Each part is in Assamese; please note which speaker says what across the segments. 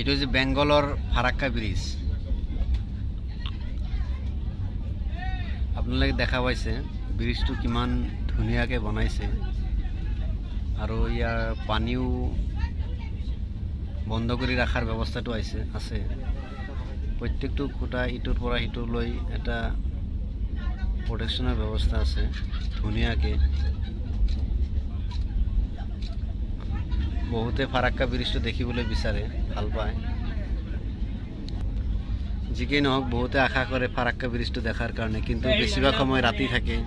Speaker 1: এইটো যে বেংগলৰ ফাৰাক্কা ব্ৰিজ আপোনালোকে দেখা পাইছে ব্ৰিজটো কিমান ধুনীয়াকৈ বনাইছে আৰু ইয়াৰ পানীও বন্ধ কৰি ৰাখাৰ ব্যৱস্থাটো আছে প্ৰত্যেকটো খুঁটা ইটোৰ পৰা সিটোলৈ এটা প্ৰটেকশ্যনৰ ব্যৱস্থা আছে ধুনীয়াকৈ বহুতে ফাৰাক্কা ব্ৰিজটো দেখিবলৈ বিচাৰে ভাল পায় যিকেই নহওক বহুতে আশা কৰে ফাৰাক্কা ব্ৰিজটো দেখাৰ কাৰণে কিন্তু বেছিভাগ সময় ৰাতি থাকে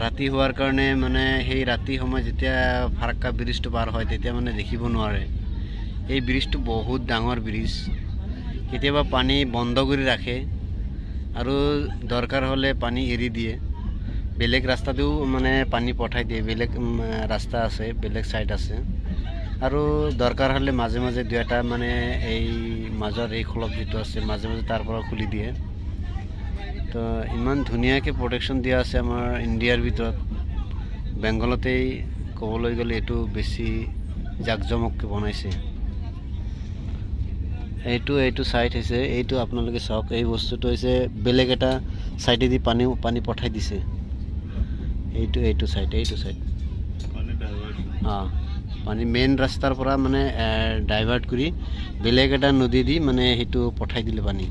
Speaker 1: ৰাতি হোৱাৰ কাৰণে মানে সেই ৰাতি সময় যেতিয়া ফাৰাক্কা ব্ৰিজটো পাৰ হয় তেতিয়া মানে দেখিব নোৱাৰে এই ব্ৰিজটো বহুত ডাঙৰ ব্ৰিজ কেতিয়াবা পানী বন্ধ কৰি ৰাখে আৰু দৰকাৰ হ'লে পানী এৰি দিয়ে বেলেগ ৰাস্তাতেও মানে পানী পঠাই দিয়ে বেলেগ ৰাস্তা আছে বেলেগ সাইড আছে আৰু দৰকাৰ হ'লে মাজে মাজে দুই এটা মানে এই মাজৰ এই খলপ যেটো আছে মাজে মাজে তাৰ পৰা খুলি দিয়ে তো ইমান ধুনীয়াকৈ প্ৰটেকশ্যন দিয়া আছে আমাৰ ইণ্ডিয়াৰ ভিতৰত বেংগলতেই ক'বলৈ গ'লে এইটো বেছি জাকজমককৈ বনাইছে এইটো সাইড হৈছে এইটো আপোনালোকে চাওক এই বস্তুটো হৈছে বেলেগ এটা সাইডেদি পানী পঠাই দিছে এইটো সাইড পানী মেইন ৰাস্তাৰ পৰা মানে ডাইভাৰ্ট কৰি বেলেগ এটা নদী দি মানে সেইটো পঠাই দিলে পানী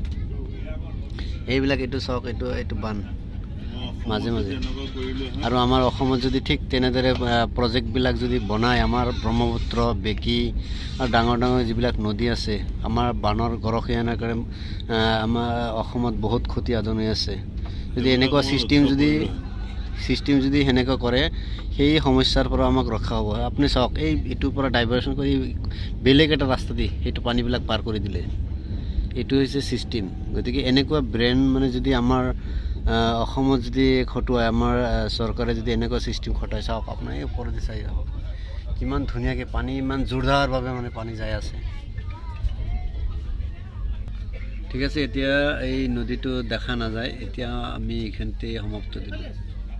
Speaker 1: এইবিলাক এইটো চাওক এইটো বান মাজে মাজে আৰু আমাৰ অসমত যদি ঠিক তেনেদৰে প্ৰজেক্টবিলাক যদি বনায় আমাৰ ব্ৰহ্মপুত্ৰ বেকী আৰু ডাঙৰ যিবিলাক নদী আছে আমাৰ বানৰ গৰখীয়ানাৰ কাৰণে আমাৰ অসমত বহুত ক্ষতি সাধন হৈ আছে যদি এনেকুৱা চিষ্টেম যদি সেনেকুৱা কৰে সেই সমস্যাৰ পৰা আমাক ৰক্ষা হ'ব আপুনি চাওক এইটোৰ পৰা ডাইভাৰ্চন কৰি বেলেগ এটা ৰাস্তা দি সেইটো পানীবিলাক পাৰ কৰি দিলে এইটো হৈছে চিষ্টেম গতিকে এনেকুৱা ব্ৰেণ্ড মানে যদি আমাৰ অসমত যদি খটুৱাই আমাৰ চৰকাৰে যদি এনেকুৱা চিষ্টেম খটাই চাওক আপোনাৰ এই ওপৰতে চাই যাব কিমান ধুনীয়াকৈ পানী ইমান জোৰদাৰভাৱে মানে পানী যাই আছে ঠিক আছে এতিয়া এই নদীটো দেখা নাযায় এতিয়া আমি এইখিনিতে সমাপ্ত দিলোঁ